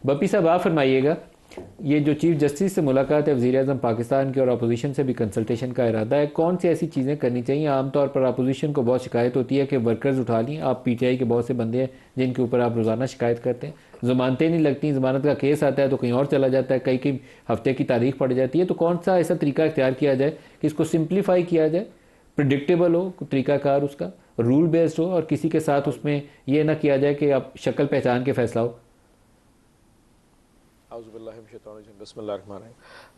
बपी साहब आप फरमाइएगा, ये जो चीफ जस्टिस से मुलाकात है वज़ीर आज़म पाकिस्तान की और अपोजिशन से भी कंसल्टेशन का इरादा है, कौन सी ऐसी चीज़ें करनी चाहिए? आमतौर पर अपोजिशन को बहुत शिकायत होती है कि वर्कर्स उठा ली, आप पीटीआई के बहुत से बंदे हैं जिनके ऊपर आप रोज़ाना शिकायत करते हैं, ज़मानतें नहीं लगती, ज़मानत का केस आता है तो कहीं और चला जाता है, कई कई हफ्ते की तारीख पड़ जाती है। तो कौन सा ऐसा तरीका इख्तियार किया जाए कि इसको सिंप्लीफाई किया जाए, प्रिडिक्टेबल हो तरीकाकार, उसका रूल बेस्ड हो, और किसी के साथ उसमें यह ना किया जाए कि आप शक्ल पहचान के फैसला हो?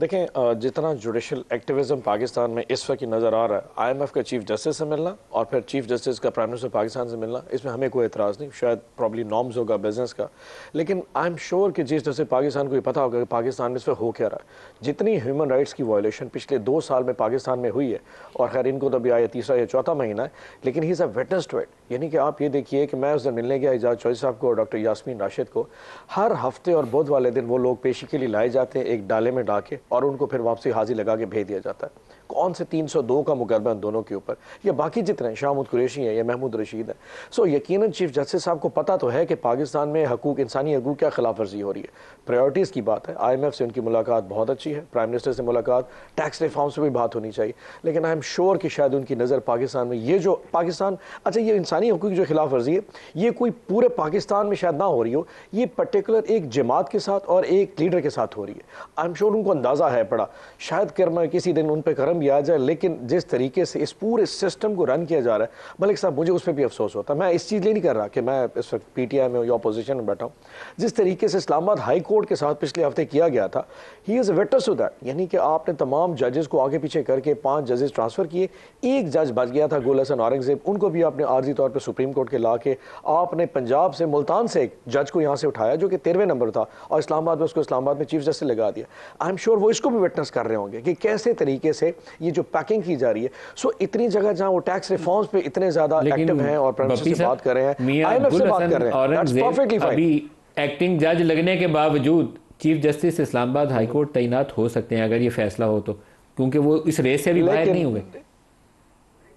देखें, जितना जुडिशल एक्टिविज्म पाकिस्तान में इस वक्त नज़र आ रहा है, आईएमएफ का चीफ जस्टिस से मिलना और फिर चीफ जस्टिस का प्राइम मिनिस्टर पाकिस्तान से मिलना, इसमें हमें कोई एतराज़ नहीं, शायद प्रॉब्ली नॉर्म्स होगा बिजनेस का, लेकिन आई एम श्योर कि चीफ जस्टिस पाकिस्तान को ये पता होगा कि पाकिस्तान में इस वक्त हो क्या रहा है। जितनी ह्यूमन राइट्स की वायलेशन पिछले 2 साल में पाकिस्तान में हुई है, और खैर इनको तो अभी आया 3रा या 4था महीना है, लेकिन he is a witness to it. यानी कि आप ये देखिए कि मैं उस दिन मिलने गया एजाज चौधरी साहब को और डॉक्टर यास्मीन राशिद को, हर हफ्ते और बुध वाले दिन वो लोग पेशी के लिए लाए जाते हैं एक डाले में डाके, और उनको फिर वापसी हाजिर लगा के भेज दिया जाता है। कौन से 302 का मुकदमा है दोनों के ऊपर, या बाकी जितने शामुद कुरैशी है या महमूद रशीद है। सो यकीनन चीफ जस्टिस साहब को पता तो है कि पाकिस्तान में हकूक, इंसानी हकूक क्या खिलाफ वर्जी हो रही है। प्रायोरिटीज़ की बात है, IMF से उनकी मुलाकात बहुत अच्छी है, प्राइम मिनिस्टर से मुलाकात, टैक्स रिफॉर्म से भी बात होनी चाहिए, लेकिन आई एम श्योर कि शायद उनकी नज़र पाकिस्तान में ये जो पाकिस्तान, अच्छा ये इंसानी हकूक जो खिलाफ वर्जी है, ये कोई पूरे पाकिस्तान में शायद ना हो रही हो, ये पर्टिकुलर एक जमात के साथ और एक लीडर के साथ हो रही है। आई एम श्योर उनको अंदाज़ा है पड़ा, शायद किसी दिन उन पर करम भी आ जाए, लेकिन जिस तरीके से इस पूरे सिस्टम को रन किया जा रहा है, मलिक साहब मुझे उस पर भी अफसोस होता है। मैं इस चीज़ लिए नहीं कर रहा कि मैं इस वक्त PTI में या अपोजिशन में बैठा हूँ। जिस तरीके से इस्लामाबाद हाई कोर्ट के साथ पिछले हफ्ते किया गया था, he is a witness to that. यानी कि आपने तमाम जजेस को आगे पीछे करके 5 जजेस ट्रांसफ़र किए, एक जज बच गया था गुल हसन औरंगजेब, उनको भी आपने आर्जी तौर पर सुप्रीम कोर्ट के ला के, आपने पंजाब से मुल्तान से एक जज को यहाँ से उठाया जो कि 13वें नंबर था, और इस्लामाबाद में उसको इस्लामाबाद में चीफ जस्टिस लगा दिया। आई एम श्योर वो इसको भी विटनेस कर रहे होंगे कि कैसे तरीके से ये जो पैकिंग की जा रही है। सो इतनी जगह जहां वो टैक्स रिफॉर्म्स पे इतने ज्यादा एक्टिव हैं और प्राइम मिनिस्टर से बात कर रहे हैं, IMF से बात कर रहे हैं, दैट्स परफेक्टली फाइन। अभी एक्टिंग जज लगने के बावजूद chief justice Islamabad high court तैनात हो सकते हैं अगर ये फैसला हो तो, क्योंकि वो इस रेस से भी बाहर नहीं हुए।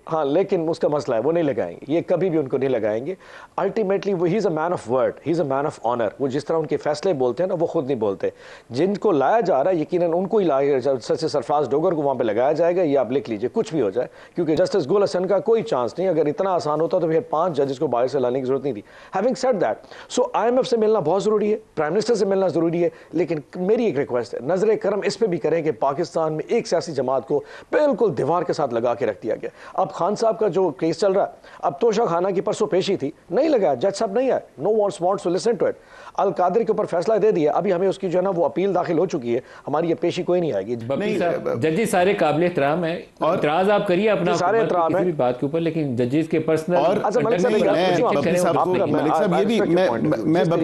हाँ, लेकिन उसका मसला है वो नहीं लगाएंगे, ये कभी भी उनको नहीं लगाएंगे। अल्टीमेटली वो he is a man of word, he is a man of honour. वो जिस तरह उनके फैसले बोलते हैं ना, वो खुद नहीं बोलते। जिनको लाया जा रहा है यकीनन उनको ही लाया, सच सरफराज डोगर को वहाँ पे लगाया जाएगा, ये आप लिख लीजिए, कुछ भी हो जाए, क्योंकि जस्टिस गुल हसन का कोई चांस नहीं। अगर इतना आसान होता तो फिर 5 जजेस को बाहर से लाने की जरूरत नहीं थी। Having said that, so IMF से मिलना बहुत ज़रूरी है, प्राइम मिनिस्टर से मिलना ज़रूरी है, लेकिन मेरी एक रिक्वेस्ट है, नजर करम इस पर भी करें कि पाकिस्तान में एक सियासी जमात को बिल्कुल दीवार के साथ लगा के रख दिया गया। अब खान साहब का जो केस चल रहा है, अब तोशा खाना की परसों पेशी थी, नहीं लगा, जज साहब नहीं है, no wants to listen to it. Al Qadri के ऊपर फैसला दे दिया, अभी हमें उसकी जो है ना वो अपील दाखिल हो चुकी है, हमारी ये पेशी कोई नहीं आएगी। जजेस सारे काबिल एहतराम है, इतराज आप करिए अपना सारे एहतराम है बात के ऊपर, लेकिन जजेस के पर्सनल और मलिक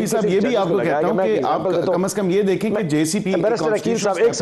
साहब ये भी आपको कहता हूं कि आप कम से कम ये देखें कि JCP बैरिस्टर अकील साहब एक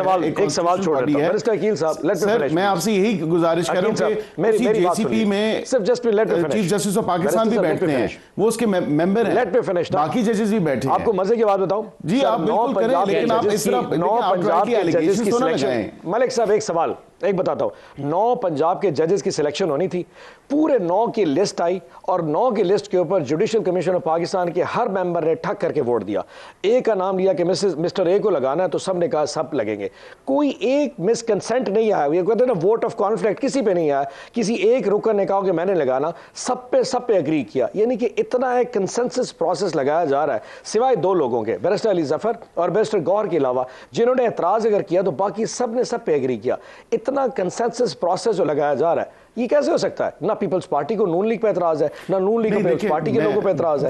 सवाल छोड़ रही है। बैरिस्टर अकील साहब, लेट मी फिनिश। मैं आपसे यही गुजारिश कर रहा हूं कि मेरी JCP में सिर्फ just let me finish, chief justice of Pakistan भी बैठते हैं, वो उसके मेंबर हैं, लेट मी फिनिश, बाकी जजेस भी बैठे हैं। आपको मजे की बात बताऊं जी, आप बिल्कुल करें, लेकिन आप इस तरह 9 पंजाब के जजेस की सिलेक्शन, मलिक साहब एक सवाल एक बताता हूं, 9 पंजाब के जजेस की सिलेक्शन होनी थी, पूरे 9 की लिस्ट आई और 9 की लिस्ट के ऊपर जुडिशियल कमीशन ऑफ पाकिस्तान के हर मेंबर ने ठक करके वोट दिया। ए का नाम लिया कि मिस्टर ए को लगाना है, तो सब ने कहा सब लगेंगे, कोई एक मिसकंसेंट नहीं आया, ये कहते हैं ना वोट ऑफ कॉन्फ्लिक्ट, किसी पे नहीं आया, किसी एक रुकन ने कहा कि मैंने लगाना, सब पे एग्री किया। यानी कि इतना एक कंसेंसस प्रोसेस लगाया जा रहा है, सिवाय 2 लोगों के, बैरिस्टर अली जफर और बैरिस्टर गौहर के अलावा, जिन्होंने एतराज अगर किया तो बाकी सब ने सब पे एग्री किया। इतना कंसेंसस प्रोसेस जो लगाया जा रहा है, ये कैसे हो सकता है? ना पीपल्स पार्टी को नून लीग पे एतराज है, ना नून लीग को पीपल्स पार्टी के लोगों पे एतराज है।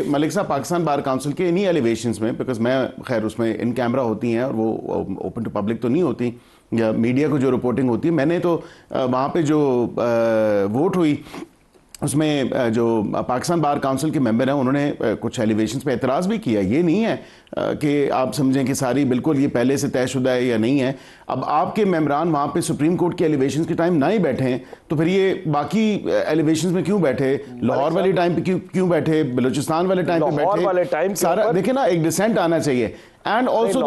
मलिक साहब, पाकिस्तान बार काउंसिल के इन्हीं एलिवेशंस में, बिकॉज मैं खैर उसमें इन कैमरा होती हैं और वो ओपन टू पब्लिक तो नहीं होती, या मीडिया को जो रिपोर्टिंग होती है, मैंने तो वहाँ पे जो वोट हुई उसमें जो पाकिस्तान बार काउंसिल के मेंबर हैं उन्होंने कुछ एलिवेशंस पे एतराज़ भी किया। ये नहीं है कि आप समझें कि सारी बिल्कुल ये पहले से तयशुदा है या नहीं है। अब आपके मेंबरान वहाँ पे सुप्रीम कोर्ट के एलिवेशंस के टाइम ना ही बैठे हैं तो फिर ये बाकी एलिवेशंस में क्यों बैठे, लाहौर वाले टाइम पे क्यों बैठे, बलूचिस्तान वाले टाइम पे बैठे, सारा देखिए ना, एक डिसेंट आना चाहिए। एंड ऑल्सो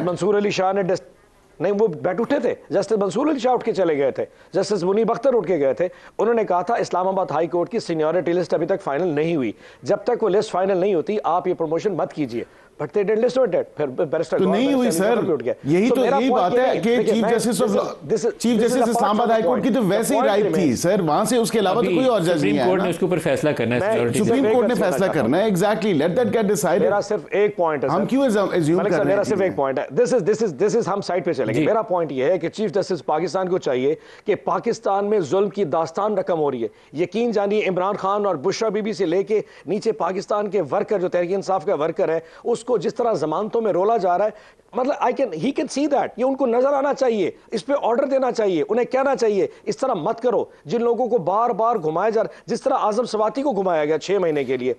मंसूर अली शाह ने नहीं, वो बैठ उठे थे, जस्टिस मंसूर अली शाह उठ के चले गए थे, जस्टिस मुनीब अख्तर उठ के गए थे। उन्होंने कहा था इस्लामाबाद हाई कोर्ट की सीनियरिटी लिस्ट अभी तक फाइनल नहीं हुई, जब तक वो लिस्ट फाइनल नहीं होती आप ये प्रमोशन मत कीजिए। But they didn't list it, फिर बैरिस्टर तो नहीं हुई सर, यही तो यही बात है कि chief justice Islamabad high court की तो वैसे ही राइट थी सर, वहां से उसके अलावा तो कोई और जज नहीं है। सुप्रीम कोर्ट ने उसके ऊपर फैसला करना है, सुप्रीम कोर्ट ने फैसला करना है, exactly, let that get decided. मेरा सिर्फ एक पॉइंट है, हम क्यों अज्यूम कर रहे हैं? मेरा सिर्फ एक पॉइंट है, दिस इज हम साइड पे चलेंगे। मेरा पॉइंट ये है कि चीफ जस्टिस पाकिस्तान को चाहिए कि पाकिस्तान में जुल्म की दास्तान रकम हो रही है, यकीन जानिए इमरान खान और बुशरा बीबी से लेके नीचे पाकिस्तान के वर्कर जो तहरीक इंसाफ का वर्कर है उसको जिस तरह जमानतों में रोला जा रहा है, मतलब ही कैन सी दैट, ये उनको नजर आना चाहिए, इस पे ऑर्डर देना चाहिए, उन्हें कहना चाहिए इस तरह मत करो। जिन लोगों को बार बार घुमाया जा रहा, जिस तरह आजम सवाती को घुमाया गया 6 महीने के लिए,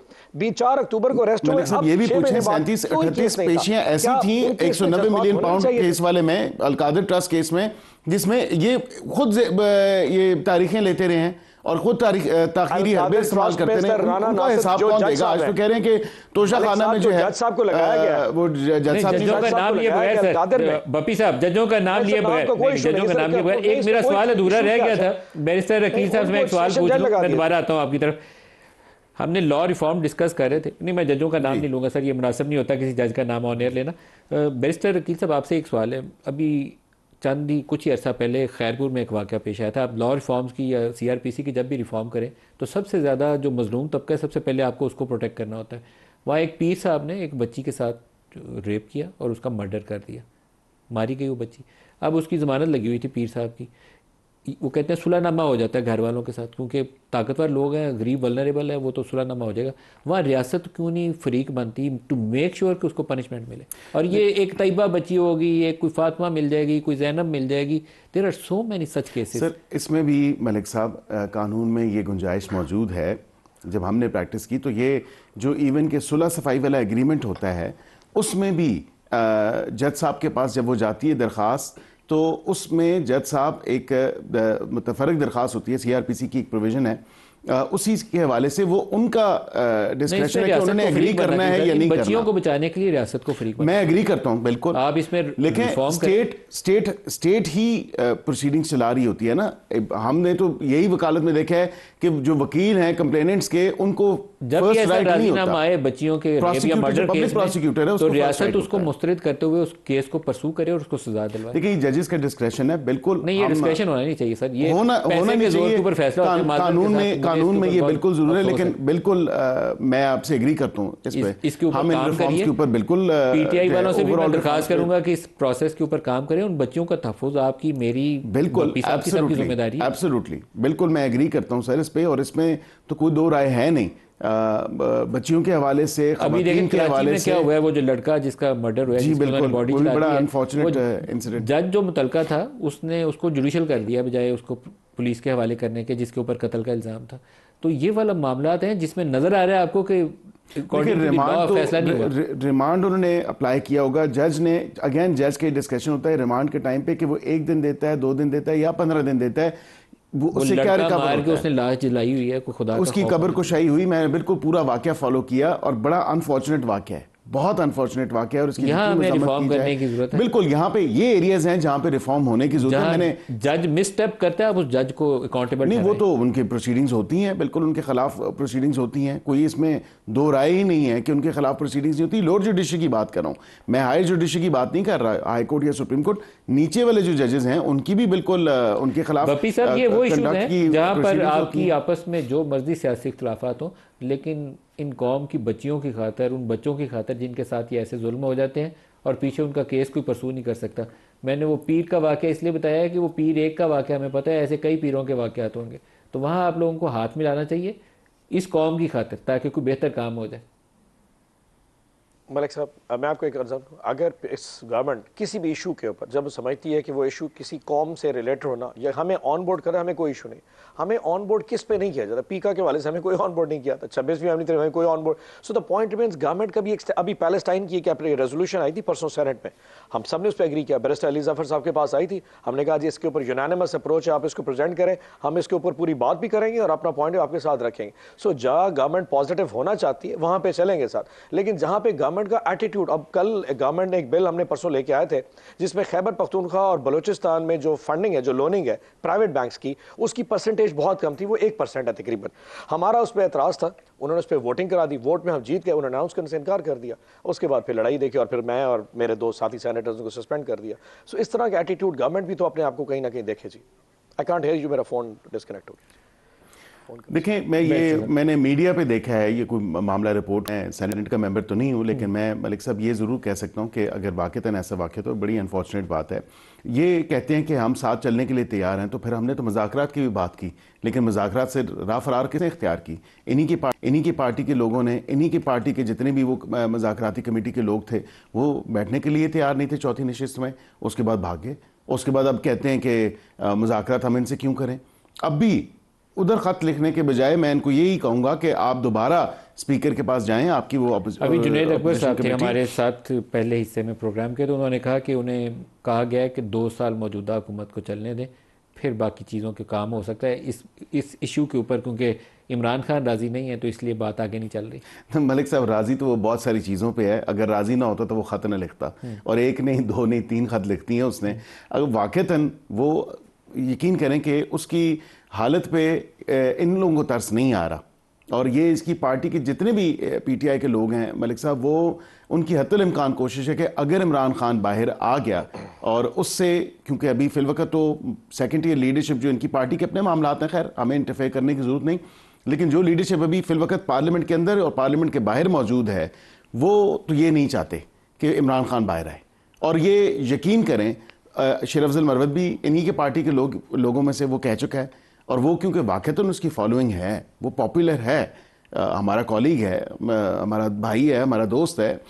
4 अक्टूबर को अरेस्ट हुए। अब ये भी पूछे 37-38 पेशियां ऐसी थी 190 मिलियन पाउंड केस वाले में, अलकादर ट्रस्ट केस में, जिसमें ये खुद ये तारीखें लेते रहे हैं और खुद ताखीरी हरबे इस्तेमाल करते हैं, उनका हिसाब कौन देगा? आज तो कह रहे हैं कि तोशा खाना में जो है जज साहब को लगाया गया, वो जज साहब का नाम लिए बगैर सर, बप्पी साहब जजों का नाम लिए बगैर, जजों का नाम लिए बगैर, एक मेरा सवाल अधूरा रह गया था बैरिस्टर रकील साहब से, मैं एक सवाल पूछ लूं, मैं दोबारा आता हूं आपकी तरफ। हमने लॉ रिफॉर्म डिस्कस कर रहे थे, नहीं मैं जजों का नाम नहीं लूंगा सर, ये मुनासिब नहीं होता किसी जज का नाम ऑन एयर लेना। बैरिस्टर रकील साहब आपसे एक सवाल है, अभी चंद ही कुछ ही अर्सा पहले खैरपुर में एक वाक़या पेश आया था। आप लॉ रिफॉर्म्स की या CRPC की जब भी रिफॉर्म करें तो सबसे ज़्यादा जो मजलूम तबका है सबसे पहले आपको उसको प्रोटेक्ट करना होता है। वहाँ एक पीर साहब ने एक बच्ची के साथ रेप किया और उसका मर्डर कर दिया, मारी गई वो बच्ची। अब उसकी ज़मानत लगी हुई थी पीर साहब की, वो कहते हैं सुलहनामा हो जाता है घर वालों के साथ, क्योंकि ताकतवर लोग हैं, गरीब वल्नरेबल है, वो तो सुलहनामा हो जाएगा। वहाँ रियासत क्यों नहीं फरीक बनती टू मेक श्योर कि उसको पनिशमेंट मिले? और ये एक तैयबा बच्ची होगी, एक कोई फातिमा मिल जाएगी, कोई जैनब मिल जाएगी, there are so many such cases. Sir इसमें भी मलिक साहब कानून में ये गुंजाइश मौजूद है। जब हमने प्रैक्टिस की तो ये जो इवन के सुलह सफाई वाला एग्रीमेंट होता है उसमें भी जज साहब के पास जब वो जाती है दरख्वास्त, तो उसमें जज साहब एक मुतफरक दरख्वास्त होती है, CRPC की एक प्रोविजन है, उसी के हवाले से वो उनका डिस्क्रिप्शन है कि उन्होंने एग्री करना है या नहीं करना। बच्चियों को बचाने के लिए रियासत को फ्री, मैं एग्री करता हूं बिल्कुल, आप इसमें लेकिन स्टेट ही प्रोसीडिंग्स चला रही होती है ना। हमने तो यही वकालत में देखा है कि जो वकील हैं कंप्लेनेंट्स के, उनको जब राजीनामा आए बच्चियों के मर्डर केस प्रोसिक्यूटर है तो रियासत उसको मुस्तरद करते हुए उस केस को परसू करे और उसको सजा दिलवाए। देखिए जजेस का डिस्क्रेशन है, बिल्कुल नहीं, ये डिस्क्रेशन होना नहीं चाहिए सर, ये होना नहीं चाहिए, कानून में ये बिल्कुल जरूरी है। लेकिन बिल्कुल मैं आपसे एग्री करता हूँ इसके ऊपर काम करिए, के ऊपर बिल्कुल PTI वालों से भी मैं दरखास्त करूंगा कि इस प्रोसेस के ऊपर काम करें, उन बच्चियों का तहफ़्फ़ुज़ आपकी मेरी बिल्कुल जिम्मेदारी है। एब्सोल्युटली बिल्कुल मैं एग्री करता हूँ सर इस पे, और इसमें तो कोई दो राय है नहीं। बच्चियों के हवाले से, अभी देखें के हवाले से क्या हुआ है, वो जो लड़का जिसका मर्डर हुआ है, जी बिल्कुल, बॉडी बड़ा अनफॉर्चुनेट इंसिडेंट। जज जो मुतलका था उसने उसको जुडिशल कर दिया बजाय उसको पुलिस के हवाले करने के, जिसके ऊपर कत्ल का इल्जाम था। तो ये वाला मामला हैं जिसमें नजर आ रहा है आपको कि रिमांड उन्होंने अप्लाई किया होगा जज ने। अगेन जज के डिस्कशन होता है रिमांड के टाइम पे कि वो 1 दिन देता है, 2 दिन देता है या 15 दिन देता है, वो उससे क्या रिकवर होता है। उसने लाश जलाई हुई है, खुदा उसकी कब्र कुशाई हुई। मैंने बिल्कुल पूरा वाकया फॉलो किया और बड़ा अनफॉर्चुनेट वाकया है, बहुत अनफॉर्चुनेट वाकया है, और इसकी यहाँ हमें रिफॉर्म करने की जरूरत है। बिल्कुल यहाँ पे ये एरियाज हैं जहाँ पे रिफॉर्म होने की जरूरत है। मैंने जज मिसस्टेप करता है, आप उस जज को अकाउंटेबल नहीं, वो तो उनके प्रोसीडिंग्स होती हैं, बिल्कुल उनके खिलाफ प्रोसीडिंग्स होती हैं, कोई इसमें दो राय ही नहीं है कि उनके खिलाफ प्रोसीडिंग्स होती। लोअर जुडिशरी की बात कर रहा हूँ मैं, हायर जुडिशरी की बात नहीं कर रहा, हाई कोर्ट या सुप्रीम कोर्ट, नीचे वाले जो जजेस हैं उनकी भी बिल्कुल उनके खिलाफ। बप्पी साहब ये वो इशूज हैं जहाँ पर आपकी आपस में जो मर्जी सियासी इख्तिलाफात हो, लेकिन इन कौम की बच्चियों की खातर, उन बच्चों की खातर जिनके साथ ये ऐसे जुल्म हो जाते हैं और पीछे उनका केस कोई परसू नहीं कर सकता। मैंने वो पीर का वाक़या इसलिए बताया है कि वो पीर एक का वाक़या हमें पता है, ऐसे कई पीरों के वाक़यात होंगे। तो वहाँ आप लोगों को हाथ मिलाना चाहिए इस कौम की खातिर, ताकि कोई बेहतर काम हो जाए। मलिक साहब, मैं आपको एक अर्ज़ दूँ, अगर इस गवर्नमेंट किसी भी इशू के ऊपर जब समझती है कि वो इशू किसी कौम से रिलेटेड होना या हमें ऑन बोर्ड करे, हमें कोई इशू नहीं, हमें ऑन बोर्ड किस पे नहीं किया जाता। पीका के वाले से हमें कोई ऑन बोर्ड नहीं किया था, 26वीं अमली तरह हमें कोई on board. So the point remains, government का भी अभी पैलेस्टाइन की एक रेजोल्यूशन आई थी परसों सेनेट में, हम सब ने उस पर एग्री किया। बैरिस्टर अली जफर साहब के पास आई थी, हमने कहा जी इसके ऊपर यूनानिमस अप्रोच है, आप इसको प्रेजेंट करें, हम इसके ऊपर पूरी बात भी करेंगे और अपना पॉइंट आपके साथ रखेंगे। सो जहाँ गवर्नमेंट पॉजिटिव होना चाहती है वहाँ पे चलेंगे साथ, लेकिन जहाँ पे गवर्नमेंट गवर्नमेंट का एटीट्यूड। अब कल गवर्नमेंट ने एक बिल हमने परसों लेके आए थे जिसमें खैबर पख्तूनख्वा और बलूचिस्तान में जो फंडिंग है, जो लोनिंग है प्राइवेट बैंक्स की, उसकी परसेंटेज बहुत कम थी, वो 1% है तकरीबन। हमारा उस पर एतराज़ था, उन्होंने उस पर वोटिंग करा दी, वोट में हम जीत गए, उन्होंने अनाउंस करने से इनकार कर दिया। उसके बाद फिर लड़ाई देखी और फिर मैं और मेरे दो साथी सैनेटर्स को सस्पेंड कर दिया। सो इस तरह का एटीट्यूड गवर्नमेंट भी तो अपने आप को कहीं ना कहीं देखे जी। आई कांट हियर यू, मेरा फोन डिस्कनेक्ट हो गया। देखें, मैंने मीडिया पे देखा है, ये कोई मामला रिपोर्ट है, सेनेट का मेंबर तो नहीं हूँ, लेकिन मैं मलिक साहब ये ज़रूर कह सकता हूँ कि अगर वाक़तन ऐसा वाक़या तो बड़ी अनफॉर्चुनेट बात है। ये कहते हैं कि हम साथ चलने के लिए तैयार हैं, तो फिर हमने तो मुज़ाकरात की भी बात की, लेकिन मुज़ाकरात से राह फरार किसने इख्तियार की? इन्हीं की पार्टी के लोगों ने, इन्हीं की पार्टी के जितने भी वो मुज़ाकराती कमेटी के लोग थे वो बैठने के लिए तैयार नहीं थे चौथी नशिस्त में, उसके बाद भाग गए। उसके बाद अब कहते हैं कि मुज़ाकरात हम इनसे क्यों करें? अब भी उधर खत लिखने के बजाय मैं इनको यही कहूंगा कि आप दोबारा स्पीकर के पास जाएं। आपकी वो अभी जुनैद अकबर साहब थे हमारे साथ पहले हिस्से में प्रोग्राम के, तो उन्होंने कहा कि उन्हें कहा गया है कि 2 साल मौजूदा हुकूमत को चलने दें, फिर बाकी चीज़ों के काम हो सकता है इस इशू के ऊपर, क्योंकि इमरान खान राज़ी नहीं है तो इसलिए बात आगे नहीं चल रही। मलिक साहब राज़ी तो वो बहुत सारी चीज़ों पे है, अगर राज़ी ना होता तो वो ख़त ना लिखता, और 1 नहीं 2 नहीं 3 खत लिखती हैं उसने। अगर वाक़तन वो यकीन करें कि उसकी हालत पे इन लोगों को तरस नहीं आ रहा, और ये इसकी पार्टी के जितने भी पीटीआई के लोग हैं मलिक साहब, वो उनकी हत्तुल इम्कान कोशिश है कि अगर इमरान खान बाहर आ गया और उससे, क्योंकि अभी फिलवक्त तो सेकेंड ईयर लीडरशिप जो इनकी पार्टी के अपने मामला हैं, खैर हमें इंटरफेयर करने की ज़रूरत नहीं, लेकिन जो लीडरशिप अभी फिलवक्त पार्लियामेंट के अंदर और पार्लियामेंट के बाहर मौजूद है, वो तो ये नहीं चाहते कि इमरान खान बाहर आए। और ये यकीन करें शेर अफजल मरवत भी इन्हीं के पार्टी के लोगों में से वो कह चुका है, और वो क्योंकि वाक़तन उसकी फॉलोइंग है, वो पॉपुलर है, हमारा कॉलीग है, हमारा भाई है, हमारा दोस्त है,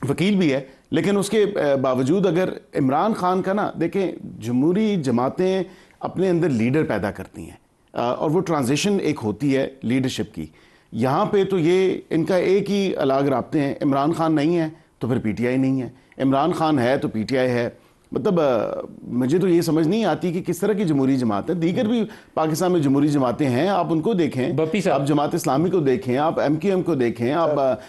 वकील भी है, लेकिन उसके बावजूद अगर इमरान खान का ना देखें, जमहूरी जमातें अपने अंदर लीडर पैदा करती हैं और वो ट्रांजिशन एक होती है लीडरशिप की। यहाँ पे तो ये इनका एक ही अलग राब्ते हैं, इमरान खान नहीं है तो फिर पीटीआई नहीं है, इमरान खान है तो पीटीआई है। मतलब मुझे तो ये समझ नहीं आती कि किस तरह की जमहूरी जमात है। दीगर भी पाकिस्तान में जमहूरी जमातें हैं, आप उनको देखें, आप जमात इस्लामी को देखें, आप एमक्यूएम को देखें, आप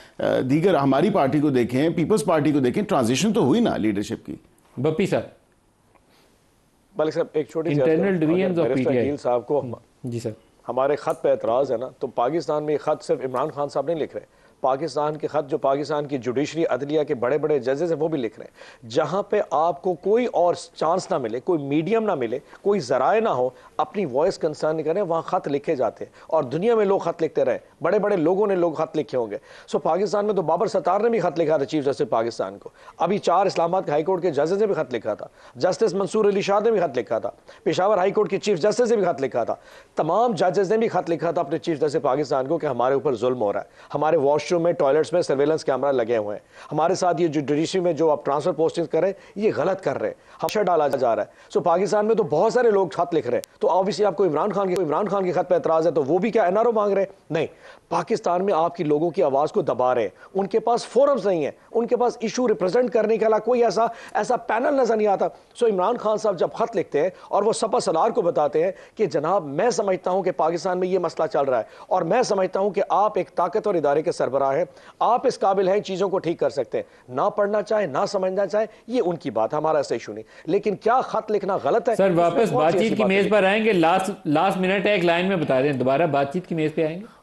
दीगर हमारी पार्टी को देखें, पीपल्स पार्टी को देखें, ट्रांजिशन तो हुई ना लीडरशिप की। बप्पी साहब, मलिक साहब एक छोटी इंटरनल डिवीजन ऑफ पीटीआई साहब को जी सर, हमारे खत पे एतराज़ है ना, तो पाकिस्तान में ये खत सिर्फ इमरान खान साहब नहीं लिख रहे, पाकिस्तान के खत जो पाकिस्तान की जुडिशरी अदलिया के बड़े बड़े जजेस हैं वो भी लिख रहे हैं। जहां पे आपको कोई और चांस ना मिले, कोई मीडियम ना मिले, कोई जराए ना हो अपनी वॉइस कंसर्न करें, वहां खत लिखे जाते हैं और दुनिया में लोग खत लिखते रहे, बड़े बड़े लोगों ने लोग खत लिखे होंगे। सो पाकिस्तान में तो बाबर सत्तार ने भी खत लिखा था चीफ जस्टिस पाकिस्तान को, अभी 4 इस्लामाबाद हाई कोर्ट के जजेस ने भी खत लिखा था, जस्टिस मंसूर अली शाह ने भी खत लिखा था, पेशावर हाई कोर्ट के चीफ जस्टिस ने भी खत लिखा था, तमाम जजेस ने भी खत लिखा था अपने चीफ जस्टिस पाकिस्तान को कि हमारे ऊपर जुल्म हो रहा है, हमारे वॉशरूम में, टॉयलेट्स में सर्वेलेंस कैमरा लगे हुए हैं, हमारे साथ ये जो जुडिशरी में जो आप ट्रांसफर पोस्टिंग कर रहे हैं ये गलत कर रहे हैं, हमेशा डाला जा रहा है। सो पाकिस्तान में तो बहुत सारे लोग खत लिख रहे हैं, तो ऑब्वियसली आपको इमरान खान के खत पे एतराज है तो वो भी क्या एनआरओ मांग रहे हैं? नहीं, पाकिस्तान में आपकी लोगों की आवाज को दबा रहे हैं, उनके पास फोरम्स नहीं है, उनके पास इशू रिप्रेजेंट करने के अलावा कोई ऐसा पैनल नजर नहीं आता। सो इमरान खान साहब जब खत लिखते हैं और वो सपा सलार को बताते हैं कि जनाब मैं समझता हूं कि पाकिस्तान में ये मसला चल रहा है और मैं समझता हूं कि आप एक ताकतवर इदारे के सरबराह हैं, आप इस काबिल हैं, चीजों को ठीक कर सकते हैं, ना पढ़ना चाहे ना समझना चाहे ये उनकी बात, हमारा ऐसा इशू नहीं, लेकिन क्या खत लिखना गलत है? सर वापस बातचीत की मेज पर आएंगे, लास्ट मिनट है, एक लाइन में बता दें, दोबारा बातचीत की मेज पे आएंगे।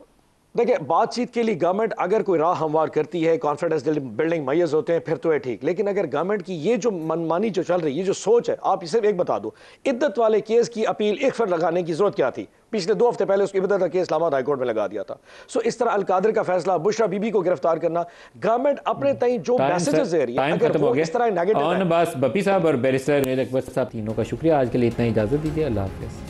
देखिए, बातचीत के लिए गवर्नमेंट अगर कोई राह हमवार करती है, कॉन्फिडेंस बिल्डिंग मैयज होते हैं, फिर तो है ठीक, लेकिन अगर गवर्नमेंट की ये जो मनमानी जो चल रही है, ये जो सोच है, आप सिर्फ एक बता दो, इद्दत वाले केस की अपील 1 फर लगाने की जरूरत क्या थी? पिछले 2 हफ्ते पहले उसकी इद्दत का केस इस्लामाबाद हाईकोर्ट में लगा दिया था। सो इस तरह अलकादर का फैसला, बुशरा बीबी को गिरफ्तार करना, गवर्नमेंट अपने तई जो मैसेजेस दे रही है, अगर वो इस तरह नेगेटिव है। बस बप्पी साहब और बैरिस्टर जुनैद अकबर साहब तीनों का शुक्रिया, आज के लिए इतना इजाजत दीजिए, अल्लाह हाफिज़।